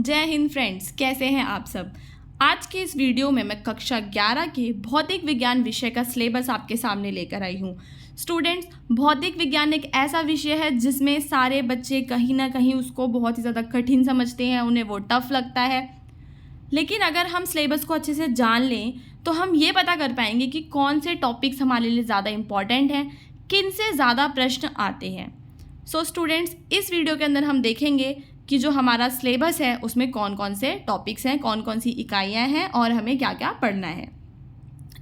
जय हिंद फ्रेंड्स, कैसे हैं आप सब। आज के इस वीडियो में मैं कक्षा 11 के भौतिक विज्ञान विषय का सिलेबस आपके सामने लेकर आई हूँ। स्टूडेंट्स, भौतिक विज्ञान एक ऐसा विषय है जिसमें सारे बच्चे कहीं ना कहीं उसको बहुत ही ज़्यादा कठिन समझते हैं, उन्हें वो टफ लगता है। लेकिन अगर हम सिलेबस को अच्छे से जान लें तो हम ये पता कर पाएंगे कि कौन से टॉपिक्स हमारे लिए ज़्यादा इम्पॉर्टेंट हैं, किन से ज़्यादा प्रश्न आते हैं। सो स्टूडेंट्स, इस वीडियो के अंदर हम देखेंगे कि जो हमारा सिलेबस है उसमें कौन कौन से टॉपिक्स हैं, कौन कौन सी इकाइयाँ हैं और हमें क्या क्या पढ़ना है।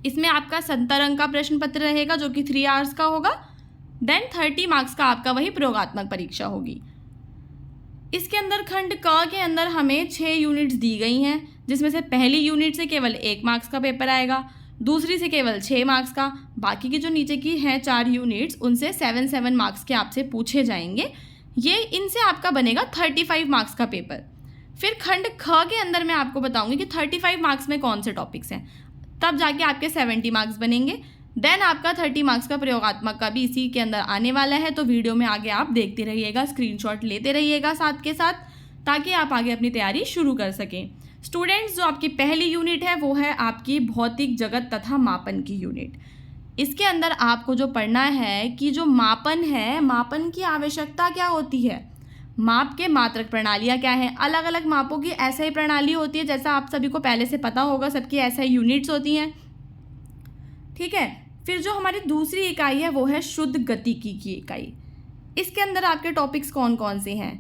इसमें आपका 70 अंक का प्रश्न पत्र रहेगा जो कि 3 आवर्स का होगा। देन 30 मार्क्स का आपका वही प्रयोगात्मक परीक्षा होगी। इसके अंदर खंड क के अंदर हमें 6 यूनिट्स दी गई हैं, जिसमें से पहली यूनिट से केवल 1 मार्क्स का पेपर आएगा, दूसरी से केवल 6 मार्क्स का, बाकी की जो नीचे की हैं 4 यूनिट्स उनसे 7 मार्क्स के आपसे पूछे जाएंगे। ये इनसे आपका बनेगा 35 मार्क्स का पेपर। फिर खंड ख के अंदर मैं आपको बताऊंगी कि 35 मार्क्स में कौन से टॉपिक्स हैं, तब जाके आपके 70 मार्क्स बनेंगे। देन आपका 30 मार्क्स का प्रयोगात्मक का भी इसी के अंदर आने वाला है। तो वीडियो में आगे आप देखते रहिएगा, स्क्रीनशॉट लेते रहिएगा साथ के साथ, ताकि आप आगे अपनी तैयारी शुरू कर सकें। स्टूडेंट्स, जो आपकी पहली यूनिट है वो है आपकी भौतिक जगत तथा मापन की यूनिट। इसके अंदर आपको जो पढ़ना है कि जो मापन है, मापन की आवश्यकता क्या होती है, माप के मात्रक प्रणालियाँ क्या हैं। अलग अलग मापों की ऐसा ही प्रणाली होती है, जैसा आप सभी को पहले से पता होगा, सबकी ऐसा ही यूनिट्स होती हैं, ठीक है। फिर जो हमारी दूसरी इकाई है वो है शुद्ध गतिकी की इकाई। इसके अंदर आपके टॉपिक्स कौन कौन से हैं,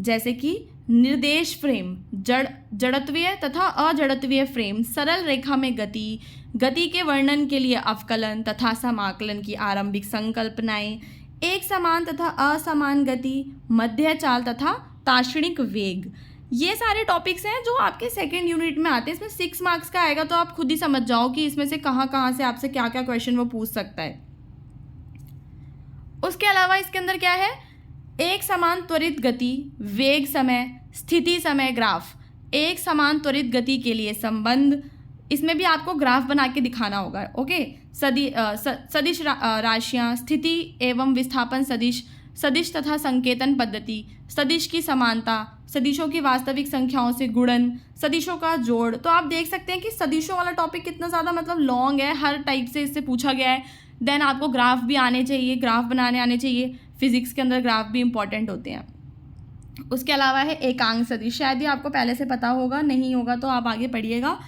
जैसे कि निर्देश फ्रेम, जड़त्वीय तथा अजड़त्वीय फ्रेम, सरल रेखा में गति, गति के वर्णन के लिए अवकलन तथा समाकलन की आरंभिक संकल्पनाएं, एक समान तथा असमान गति, मध्य चाल तथा ताक्षणिक वेग। ये सारे टॉपिक्स हैं जो आपके सेकेंड यूनिट में आते हैं। इसमें 6 मार्क्स का आएगा, तो आप खुद ही समझ जाओ कि इसमें से कहाँ कहाँ से आपसे क्या क्या क्वेश्चन वो पूछ सकता है। उसके अलावा इसके अंदर क्या है, एक समान त्वरित गति, वेग समय, स्थिति समय ग्राफ, एक समान त्वरित गति के लिए संबंध, इसमें भी आपको ग्राफ बना के दिखाना होगा, ओके। सदिश राशियाँ, स्थिति एवं विस्थापन सदिश, सदिश तथा संकेतन पद्धति, सदिश की समानता, सदिशों की वास्तविक संख्याओं से गुणन, सदिशों का जोड़। तो आप देख सकते हैं कि सदिशों वाला टॉपिक कितना ज़्यादा मतलब लॉन्ग है, हर टाइप से इससे पूछा गया है। देन आपको ग्राफ भी आने चाहिए, ग्राफ बनाने आने चाहिए। फिजिक्स के अंदर ग्राफ भी इंपॉर्टेंट होते हैं। उसके अलावा है एकांक सदिश, शायद ही आपको पहले से पता होगा, नहीं होगा तो आप आगे पढ़िएगा।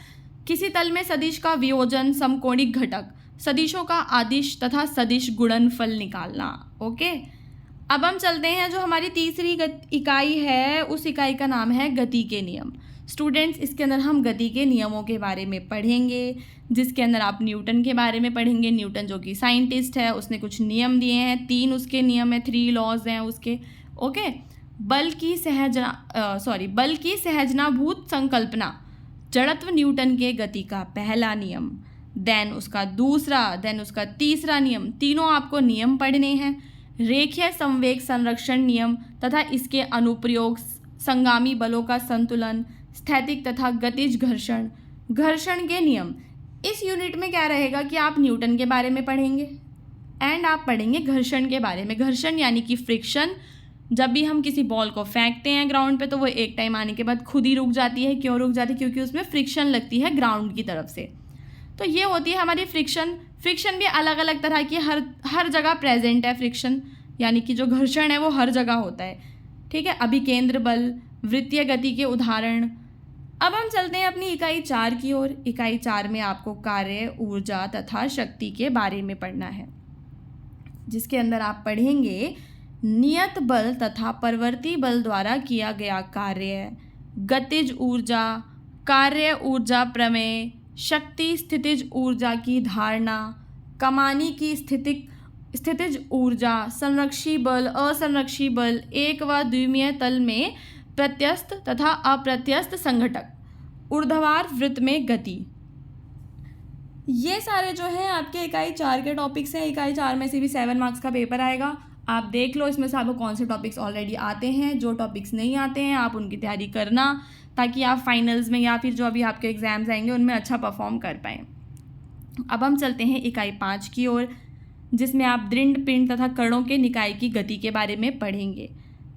किसी तल में सदिश का वियोजन, समकोणिक घटक, सदिशों का आदिश तथा सदिश गुणनफल निकालना, ओके। अब हम चलते हैं, जो हमारी तीसरी इकाई है उस इकाई का नाम है गति के नियम। स्टूडेंट्स, इसके अंदर हम गति के नियमों के बारे में पढ़ेंगे, जिसके अंदर आप न्यूटन के बारे में पढ़ेंगे। न्यूटन जो कि साइंटिस्ट है, उसने कुछ नियम दिए हैं, 3 उसके नियम है, 3 लॉज हैं उसके, ओके। बल की सहजनाभूत संकल्पना, जड़त्व न्यूटन के गति का पहला नियम, देन उसका दूसरा, देन उसका तीसरा नियम, तीनों आपको नियम पढ़ने हैं। रेखीय संवेग संरक्षण नियम तथा इसके अनुप्रयोग, संगामी बलों का संतुलन, स्थैतिक तथा गतिज घर्षण, घर्षण के नियम। इस यूनिट में क्या रहेगा कि आप न्यूटन के बारे में पढ़ेंगे एंड आप पढ़ेंगे घर्षण के बारे में। घर्षण यानी कि फ्रिक्शन। जब भी हम किसी बॉल को फेंकते हैं ग्राउंड पे तो वो एक टाइम आने के बाद खुद ही रुक जाती है। क्यों रुक जाती है? क्योंकि उसमें फ्रिक्शन लगती है ग्राउंड की तरफ से। तो ये होती है हमारी फ्रिक्शन। फ्रिक्शन भी अलग अलग तरह की हर जगह प्रेजेंट है। फ्रिक्शन यानी कि जो घर्षण है वो हर जगह होता है, ठीक है। अभिकेंद्र बल, वृत्तीय गति के उदाहरण। अब हम चलते हैं अपनी इकाई 4 की ओर। इकाई 4 में आपको कार्य, ऊर्जा तथा शक्ति के बारे में पढ़ना है, जिसके अंदर आप पढ़ेंगे नियत बल तथा परवर्ती बल द्वारा किया गया कार्य, गतिज ऊर्जा, कार्य ऊर्जा प्रमेय, शक्ति स्थितिज ऊर्जा की धारणा, कमानी की स्थितिज ऊर्जा, संरक्षी बल, असंरक्षी बल, एक व द्विमीय तल में प्रत्यस्थ तथा अप्रत्यस्थ संघटक, ऊर्ध्वाधर वृत्त में गति। ये सारे जो है आपके इकाई 4 के टॉपिक्स हैं। इकाई 4 में से भी 7 मार्क्स का पेपर आएगा। आप देख लो इसमें से आपको कौन से टॉपिक्स ऑलरेडी आते हैं। जो टॉपिक्स नहीं आते हैं आप उनकी तैयारी करना, ताकि आप फाइनल्स में या फिर जो अभी आपके एग्जाम्स आएंगे उनमें अच्छा परफॉर्म कर पाएँ। अब हम चलते हैं इकाई 5 की ओर, जिसमें आप दृढ़ पिंड तथा कणों के निकाय की गति के बारे में पढ़ेंगे।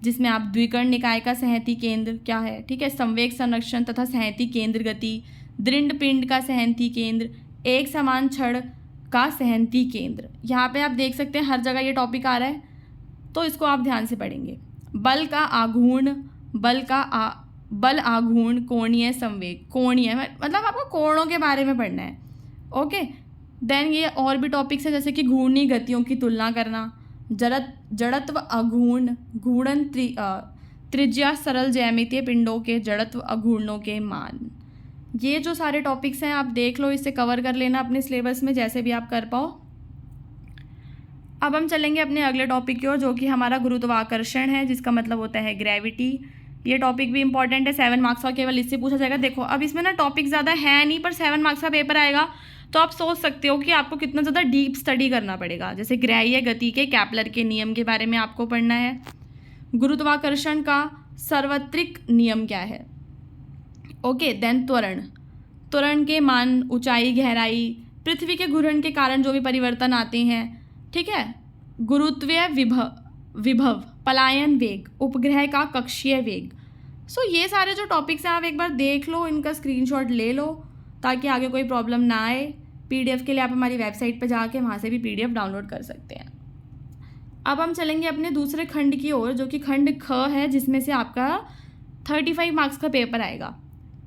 जिसमें आप द्विकर्ण निकाय का सहैती केंद्र क्या है, ठीक है, संवेग संरक्षण तथा सहैती केंद्र गति, दृढ़ पिंड का सहैती केंद्र, एक समान छड़ का सहैती केंद्र। यहाँ पे आप देख सकते हैं हर जगह ये टॉपिक आ रहा है, तो इसको आप ध्यान से पढ़ेंगे। बल आघूर्ण कोणीय संवेग, कोणीय मतलब आपको कोणों के बारे में पढ़ना है। ओके, देन ये और भी टॉपिक्स है जैसे कि घूर्णी गतियों की तुलना करना, जड़त्व अघूर्ण, घूर्णन त्रिज्या, सरल ज्यामितीय पिंडों के जड़त्व अघूर्णों के मान। ये जो सारे टॉपिक्स हैं आप देख लो, इससे कवर कर लेना अपने सिलेबस में जैसे भी आप कर पाओ। अब हम चलेंगे अपने अगले टॉपिक की ओर, जो कि हमारा गुरुत्वाकर्षण है, जिसका मतलब होता है ग्रेविटी। ये टॉपिक भी इंपॉर्टेंट है, 7 मार्क्स का केवल इससे पूछा जाएगा। देखो अब इसमें ना टॉपिक ज़्यादा है नहीं, पर 7 मार्क्स का पेपर आएगा, तो आप सोच सकते हो कि आपको कितना ज़्यादा डीप स्टडी करना पड़ेगा। जैसे ग्राह्य गति के केपलर के नियम के बारे में आपको पढ़ना है। गुरुत्वाकर्षण का सार्वत्रिक नियम क्या है। ओके, देन त्वरण के मान, ऊंचाई, गहराई, पृथ्वी के घूर्णन के कारण जो भी परिवर्तन आते हैं, ठीक है, गुरुत्वीय विभव, पलायन वेग, उपग्रह का कक्षीय वेग। सो ये सारे जो टॉपिक्स हैं आप एक बार देख लो, इनका स्क्रीनशॉट ले लो ताकि आगे कोई प्रॉब्लम ना आए। पीडीएफ के लिए आप हमारी वेबसाइट पर जाके वहाँ से भी पीडीएफ डाउनलोड कर सकते हैं। अब हम चलेंगे अपने दूसरे खंड की ओर, जो कि खंड ख है, जिसमें से आपका 35 मार्क्स का पेपर आएगा।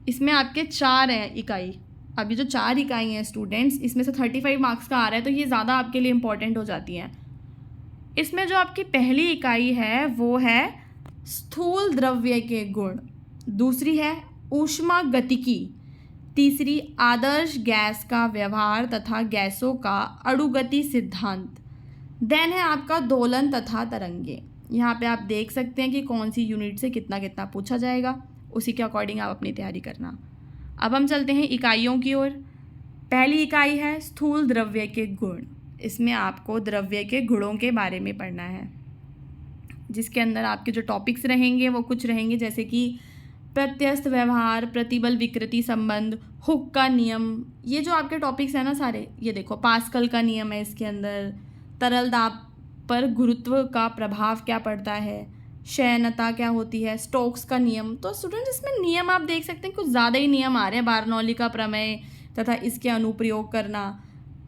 इसमें आपके 4 हैं इकाई। अभी जो 4 इकाई हैं स्टूडेंट्स, इसमें से 35 मार्क्स का आ रहा है, तो ये ज़्यादा आपके लिए इंपॉर्टेंट हो जाती हैं। इसमें जो आपकी पहली इकाई है वो है स्थूल द्रव्य के गुण, दूसरी है ऊष्मा गतिकी, तीसरी आदर्श गैस का व्यवहार तथा गैसों का अणुगति सिद्धांत, देन है आपका दोलन तथा तरंगे। यहाँ पे आप देख सकते हैं कि कौन सी यूनिट से कितना कितना पूछा जाएगा, उसी के अकॉर्डिंग आप अपनी तैयारी करना। अब हम चलते हैं इकाइयों की ओर। पहली इकाई है स्थूल द्रव्य के गुण। इसमें आपको द्रव्य के गुणों के बारे में पढ़ना है, जिसके अंदर आपके जो टॉपिक्स रहेंगे वो कुछ रहेंगे जैसे कि प्रत्यस्थ व्यवहार, प्रतिबल विकृति संबंध, हुक का नियम। ये जो आपके टॉपिक्स हैं ना सारे, ये देखो पास्कल का नियम है इसके अंदर, तरल दाब पर गुरुत्व का प्रभाव क्या पड़ता है, शयनता क्या होती है, स्टोक्स का नियम। तो स्टूडेंट्स इसमें नियम आप देख सकते हैं कुछ ज़्यादा ही नियम आ रहे हैं, बार्नौली का प्रमेय तथा इसके अनुप्रयोग करना।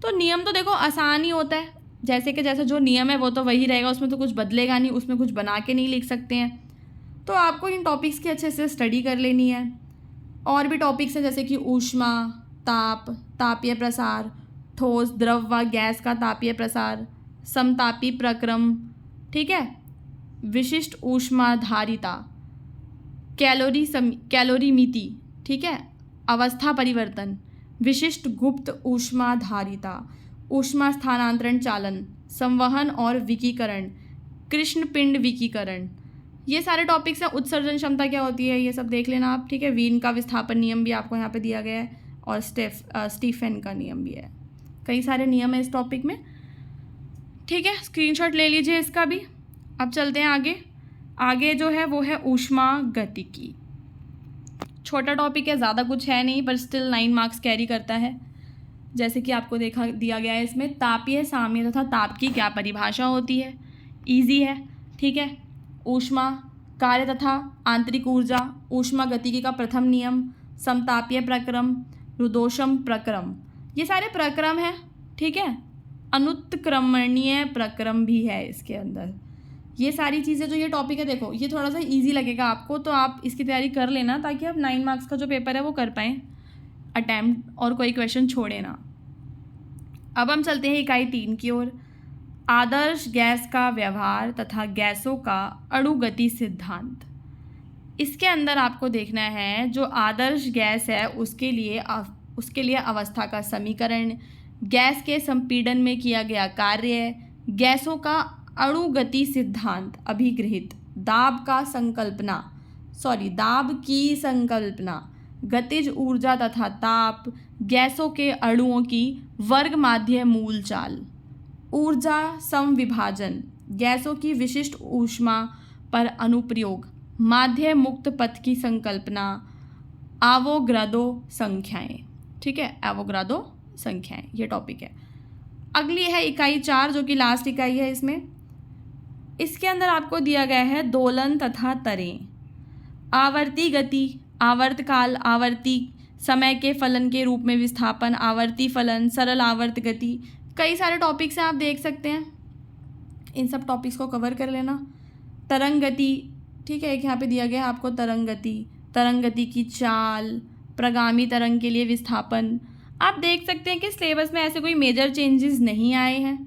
तो नियम तो देखो आसान ही होता है, जैसे कि जैसे जो नियम है वो तो वही रहेगा, उसमें तो कुछ बदलेगा नहीं, उसमें कुछ बना के नहीं लिख सकते हैं। तो आपको इन टॉपिक्स की अच्छे से स्टडी कर लेनी है। और भी टॉपिक्स हैं जैसे कि ऊष्मा, ताप, तापीय प्रसार, ठोस, द्रव व गैस का तापीय प्रसार, समतापी प्रक्रम, ठीक है, विशिष्ट ऊष्माधारिता, कैलोरीमिति, ठीक है, अवस्था परिवर्तन, विशिष्ट गुप्त ऊष्माधारिता, ऊष्मा स्थानांतरण चालन, संवहन और विकिकरण, कृष्ण पिंड विकिकरण। ये सारे टॉपिक्स हैं। उत्सर्जन क्षमता क्या होती है ये सब देख लेना आप, ठीक है। वीन का विस्थापन नियम भी आपको यहाँ पे दिया गया है, और स्टीफन का नियम भी है। कई सारे नियम है इस टॉपिक में, ठीक है, स्क्रीनशॉट ले लीजिए इसका भी। अब चलते हैं आगे जो है वो है ऊष्मा गतिकी। छोटा टॉपिक है, ज़्यादा कुछ है नहीं, पर स्टिल 9 मार्क्स कैरी करता है। जैसे कि आपको दिया गया है इसमें, तापीय साम्य तथा ताप की क्या परिभाषा होती है, ईजी है, ठीक है। ऊष्मा कार्य तथा आंतरिक ऊर्जा, ऊष्मा गतिकी का प्रथम नियम, समतापीय प्रक्रम, रुदोषम प्रक्रम, ये सारे प्रक्रम हैं, ठीक है। अनुत्क्रमणीय प्रक्रम भी है इसके अंदर। ये सारी चीज़ें जो ये टॉपिक है, देखो ये थोड़ा सा इजी लगेगा आपको, तो आप इसकी तैयारी कर लेना ताकि आप 9 मार्क्स का जो पेपर है वो कर पाएँ अटैम्प्ट, और कोई क्वेश्चन छोड़े ना। अब हम चलते हैं इकाई 3 की ओर। आदर्श गैस का व्यवहार तथा गैसों का अणुगति सिद्धांत। इसके अंदर आपको देखना है जो आदर्श गैस है उसके लिए अवस्था का समीकरण, गैस के संपीड़न में किया गया कार्य, गैसों का अणुगति सिद्धांत, अभिगृहित, दाब की संकल्पना, गतिज ऊर्जा तथा ताप, गैसों के अणुओं की वर्ग माध्य मूल चाल, ऊर्जा समविभाजन, गैसों की विशिष्ट ऊष्मा पर अनुप्रयोग, माध्य मुक्त पथ की संकल्पना, आवोग्रादो संख्याएं, ठीक है, एवोग्रादो संख्याएं, ये टॉपिक है। अगली है इकाई 4 जो कि लास्ट इकाई है इसमें, इसके अंदर आपको दिया गया है दोलन तथा तरें, आवर्ती गति, आवर्तकाल, आवर्ती समय के फलन के रूप में विस्थापन, आवर्ती फलन, सरल आवर्त गति, कई सारे टॉपिक्स हैं, आप देख सकते हैं। इन सब टॉपिक्स को कवर कर लेना। तरंग गति, ठीक है, एक यहाँ पे दिया गया है आपको तरंग गति की चाल, प्रगामी तरंग के लिए विस्थापन। आप देख सकते हैं कि सिलेबस में ऐसे कोई मेजर चेंजेस नहीं आए हैं।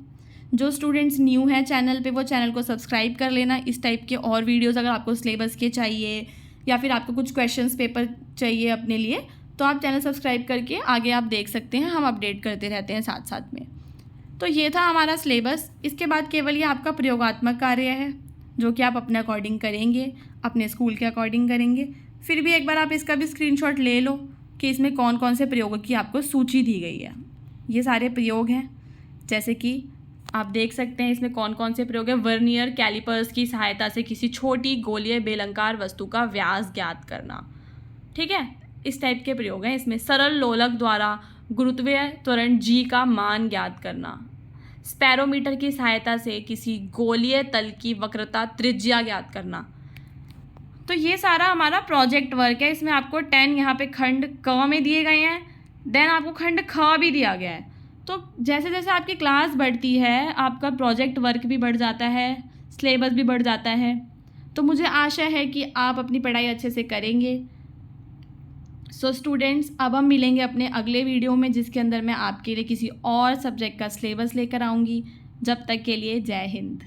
जो स्टूडेंट्स न्यू हैं चैनल पे वो चैनल को सब्सक्राइब कर लेना। इस टाइप के और वीडियोस अगर आपको सिलेबस के चाहिए या फिर आपको कुछ क्वेश्चंस पेपर चाहिए अपने लिए, तो आप चैनल सब्सक्राइब करके आगे आप देख सकते हैं, हम अपडेट करते रहते हैं साथ साथ में। तो ये था हमारा सिलेबस। इसके बाद केवल ये आपका प्रयोगात्मक कार्य है जो कि आप अपने अकॉर्डिंग करेंगे, अपने स्कूल के अकॉर्डिंग करेंगे। फिर भी एक बार आप इसका भी स्क्रीनशॉट ले लो कि इसमें कौन कौन से प्रयोगों की आपको सूची दी गई है। ये सारे प्रयोग हैं, जैसे कि आप देख सकते हैं इसमें कौन कौन से प्रयोग है। वर्नियर कैलिपर्स की सहायता से किसी छोटी गोलीय बेलंकार वस्तु का व्यास ज्ञात करना, ठीक है, इस टाइप के प्रयोग हैं इसमें। सरल लोलक द्वारा गुरुत्वीय त्वरण g का मान ज्ञात करना, स्पैरोमीटर की सहायता से किसी गोलीय तल की वक्रता त्रिज्या ज्ञात करना। तो ये सारा हमारा प्रोजेक्ट वर्क है। इसमें आपको 10 यहाँ पे खंड क में दिए गए हैं, देन आपको खंड ख भी दिया गया है। तो जैसे जैसे आपकी क्लास बढ़ती है आपका प्रोजेक्ट वर्क भी बढ़ जाता है, सिलेबस भी बढ़ जाता है। तो मुझे आशा है कि आप अपनी पढ़ाई अच्छे से करेंगे। सो स्टूडेंट्स, अब हम मिलेंगे अपने अगले वीडियो में जिसके अंदर मैं आपके लिए किसी और सब्जेक्ट का सिलेबस लेकर आऊँगी। जब तक के लिए जय हिंद।